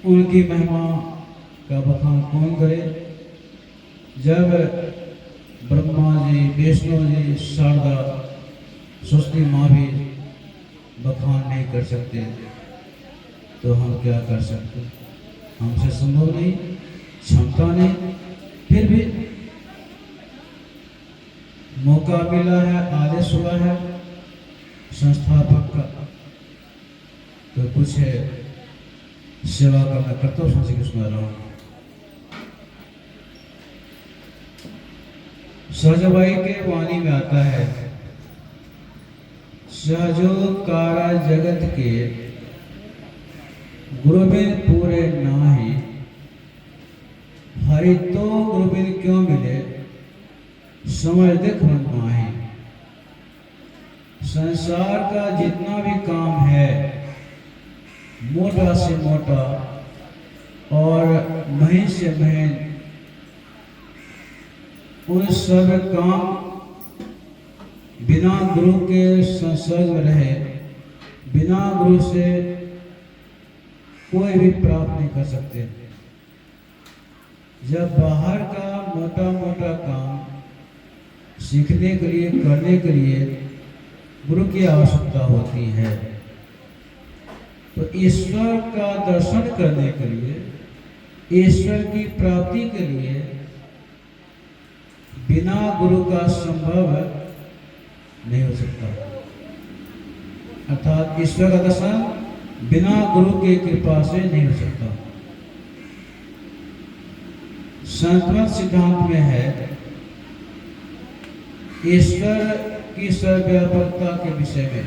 उनकी महिमा का बखान कौन करे जब ब्रह्मा जी, विष्णु जी, शारदा, सरस्वती माँ भी बखान नहीं कर सकते तो हम क्या कर सकते? हमसे संभव नहीं, क्षमता नहीं। फिर भी मौका मिला है, आदेश हुआ है संस्थापक का, तो कुछ सेवा का मैं करता हूँ। श्री कृष्ण राम सहजबाई के वाणी में आता है, सहजोकार जगत के गुरुबिन पूरे नाही, हरि तो गुरुबिन क्यों मिले, समझ देख मन माही। संसार का जितना भी काम है, मोटा से मोटा और महीन से महीन, उन सब काम बिना गुरु के संसर्ग में रहे, बिना गुरु से कोई भी प्राप्त नहीं कर सकते। जब बाहर का मोटा मोटा काम सीखने के लिए, करने के लिए गुरु की आवश्यकता होती है, तो ईश्वर का दर्शन करने के लिए, ईश्वर की प्राप्ति के लिए बिना गुरु का संभव नहीं हो सकता। अर्थात ईश्वर का दर्शन बिना गुरु की कृपा से नहीं हो सकता। संतमत सिद्धांत में है, ईश्वर की सर्वव्यापकता के विषय में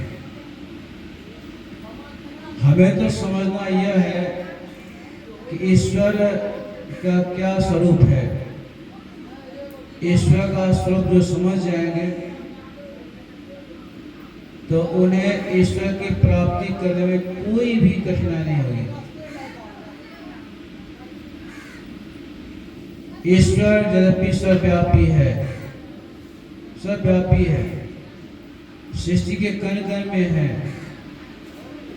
हमें तो समझना यह है कि ईश्वर का क्या स्वरूप है। ईश्वर का स्वरूप जो समझ जाएंगे तो उन्हें ईश्वर की प्राप्ति करने में कोई भी कठिनाई नहीं होगी। ईश्वर यद्यपि सर्वव्यापी है, सर्वव्यापी है, सृष्टि के कण कण में है,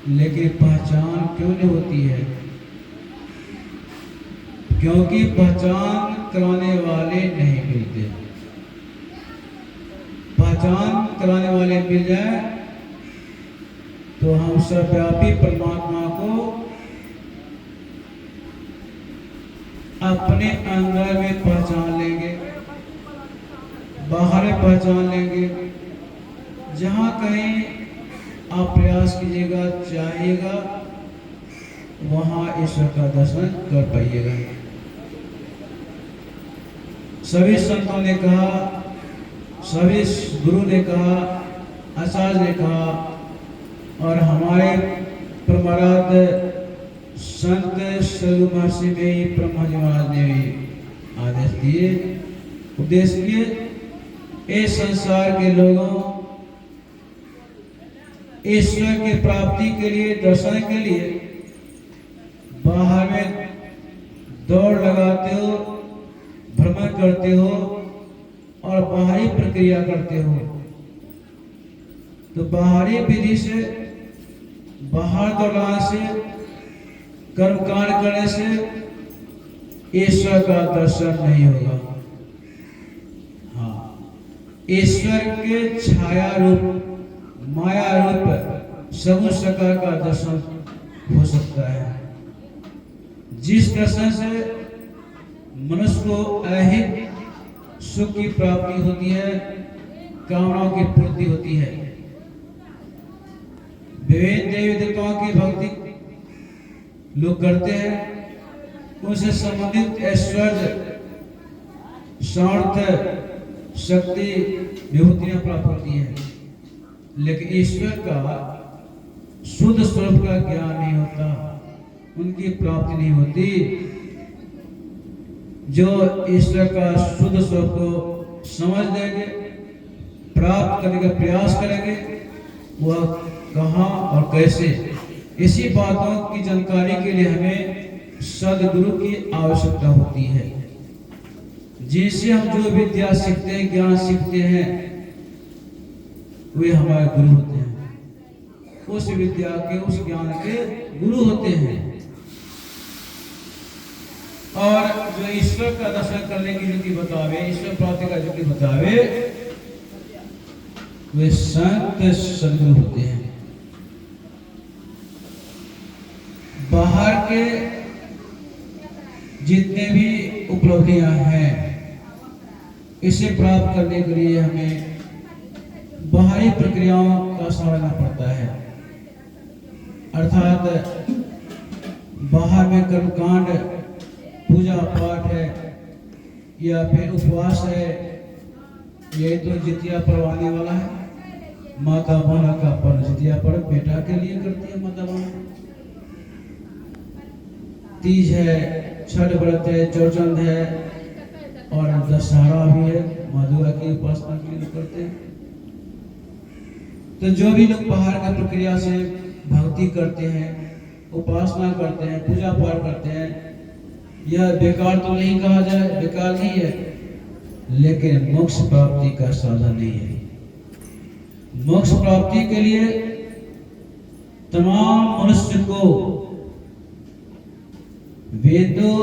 लेकिन पहचान क्यों नहीं होती है? क्योंकि पहचान कराने वाले नहीं मिलते। पहचान कराने वाले मिल जाए तो हम सर्वव्यापी परमात्मा को अपने अंदर में पहचान लेंगे, बाहर में पहचान लेंगे। जहाँ कहीं आप प्रयास कीजिएगा, चाहिएगा, वहाँ ईश्वर का दर्शन कर पाइएगा। सभी संतों ने कहा, सभी गुरु ने कहा, आचार्य ने कहा, और हमारे परमाराध्य संत सदगुरु महर्षि में ब्रह्मा जी महाराज ने भी आदेश दिए, उपदेश दिए। इस संसार के लोगों ईश्वर की प्राप्ति के लिए, दर्शन के लिए बाहर में दौड़ लगाते हो, भ्रमण करते हो और बाहरी प्रक्रिया करते हो। तो बाहरी विधि से, बाहर दौड़ाने से, कर्मकांड करने से ईश्वर का दर्शन नहीं होगा। हाँ, ईश्वर के छाया रूप, माया रूप सगुण साकार का दर्शन हो सकता है, जिस दर्शन से मनुष्य को ऐहिक सुख की प्राप्ति होती है, कामनाओं की पूर्ति होती है। विभिन्न देवी देवताओं की भक्ति लोग करते हैं, उनसे संबंधित ऐश्वर्य, सामर्थ्य, शक्ति, विभूतियां प्राप्त होती हैं, लेकिन ईश्वर का शुद्ध स्वरूप का ज्ञान नहीं होता, उनकी प्राप्ति नहीं होती। जो ईश्वर का शुद्ध स्वरूप को समझ लेंगे, प्राप्त करने का प्रयास करेंगे, वह कहाँ और कैसे, इसी बातों की जानकारी के लिए हमें सदगुरु की आवश्यकता होती है। जिनसे हम जो विद्या सीखते हैं, ज्ञान सीखते हैं, वे हमारे गुरु होते हैं, उस विद्या के, उस ज्ञान के गुरु होते हैं। और जो ईश्वर का दर्शन करने की युक्ति बतावे, ईश्वर प्राप्ति का युक्ति बतावे, वे संत सदगुरु होते हैं। बाहर के जितने भी उपलब्धियां हैं, इसे प्राप्त करने के लिए हमें बाहरी प्रक्रियाओं का सहारा पड़ता है। अर्थात बाहर में कर्मकांड, पूजा पाठ है या फिर उपवास है, ये तो जितिया पर्व आने वाला है। माता बहना का पर्व, जितिया पर्व बेटा के लिए करती है माता बहना। तीज है, छठ व्रत है, चौचंद है और दशहरा भी है, माँ दुर्गा की उपासना के लिए करते हैं। तो जो भी लोग बाहर की प्रक्रिया से भक्ति करते हैं, उपासना करते हैं, पूजा पाठ करते हैं, यह बेकार तो नहीं कहा जाए, बेकार नहीं है, लेकिन मोक्ष प्राप्ति का साधन नहीं है। मोक्ष प्राप्ति के लिए तमाम मनुष्य को वेदों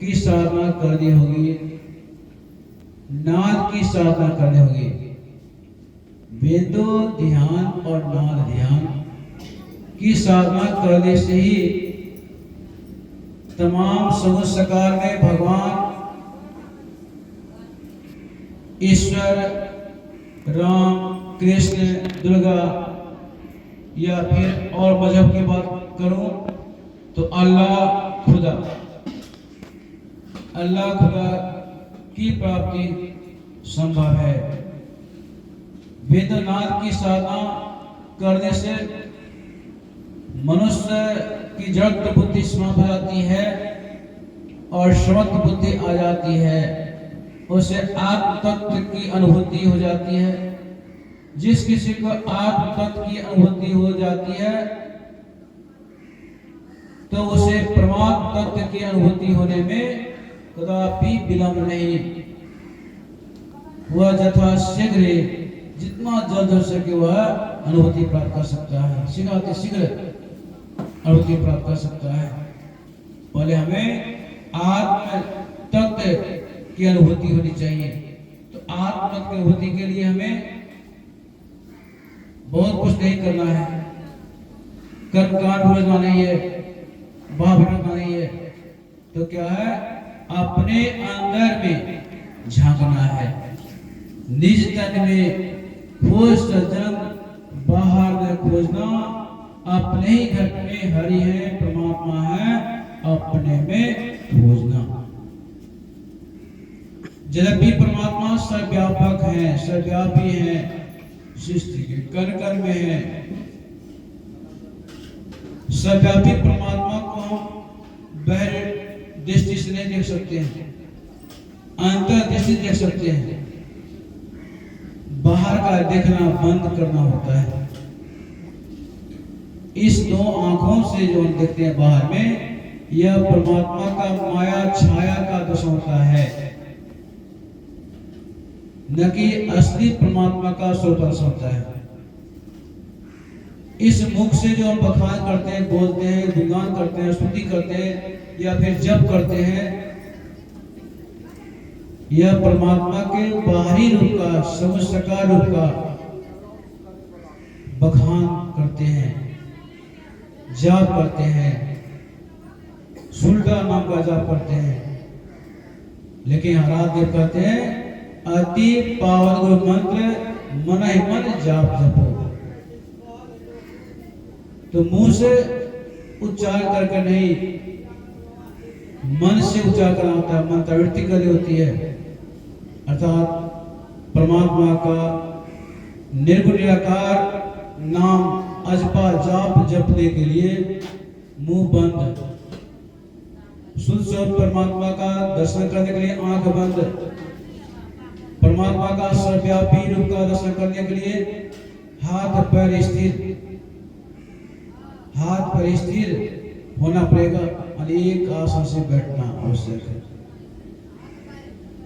की साधना करनी होगी, नाद की साधना करनी होगी। वेदों ध्यान और नाद ध्यान की साधना करने से ही तमाम सगुण साकार में भगवान ईश्वर, राम, कृष्ण, दुर्गा या फिर और मजहब की बात करूं तो अल्लाह खुदा की प्राप्ति संभव है। वेदनाथ की साधना करने से मनुष्य की जड़ बुद्धि समाप्त हो जाती है और श्रवण बुद्धि आ जाती है, उसे आत्म तत्व की अनुभूति हो जाती है। जिस किसी को आत्म तत्व की अनुभूति हो जाती है तो उसे परमात्म तत्व की अनुभूति होने में कदापि विलंब नहीं, वह यथा शीघ्र जितना जल्द हो सके वह अनुभूति प्राप्त कर सकता है, शीघ्र अनुभूति प्राप्त कर सकता है। पहले हमें आत्म तत्व की अनुभूति होनी चाहिए। तो आत्म तत्व की अनुभूति के लिए हमें बहुत कुछ नहीं करना है, कर्मकांड भूलना नहीं है, भावना नहीं है, तो क्या है, अपने अंदर में झांकना है, निज तन में खोज सजन, बाहर में खोजना, अपने ही घर में हरि है, परमात्मा है, अपने में खोजना। यद्यपि परमात्मा सर्वव्यापक है, सर्वव्यापी है, सृष्टि के कण कण में है, सर्वव्यापी परमात्मा को हम बाहर दृष्टि से नहीं देख सकते हैं, अंतर दृष्टि देख सकते हैं, बाहर का देखना बंद करना होता है। इस दो आंखों से जो हम देखते हैं बाहर में, यह परमात्मा का माया छाया का दोष होता है, न कि असली परमात्मा का स्वरूप होता है। इस मुख से जो हम बखान करते हैं, बोलते हैं, गुणगान करते हैं, स्तुति करते हैं या फिर जप करते हैं, यह परमात्मा के बाहरी रूप का, समसाकार रूप का बखान करते हैं, जाप करते हैं, सुल्ता नाम का जाप करते हैं। लेकिन आराध्य कहते हैं अति पावन गुरु मंत्र मन ही मन जाप जपो। तो मुंह से उच्चार करके नहीं, मन से उच्चार करना होता है, मंत्रवृत्ति करनी होती है। अर्थात परमात्मा का निर्गुण निराकार नाम अजपा जाप जपने के लिए मुंह बंद, शुद्ध स्वरूप परमात्मा का दर्शन करने के लिए आंख बंद, परमात्मा का सर्वव्यापी रूप का दर्शन करने के लिए हाथ पैर स्थिर होना पड़ेगा, अनेक आसन से बैठना आवश्यक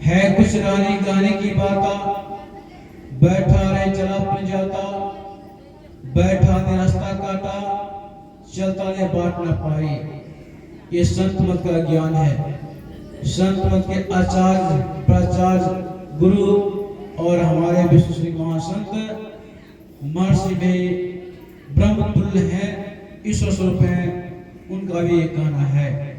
है। कुछ रानी गाने की बात, बैठा रहे चला अपने जाता, बैठा ने रास्ता काटा, चलता ने बाट न पाई। ये संत मत का ज्ञान है। संत मत के आचार्य, प्राचार्य, गुरु और हमारे विश्वसनीय महासंत महर्षि भी ब्रह्मतुल्य हैं, ईश्वर स्वरूप हैं, उनका भी एक कहना है।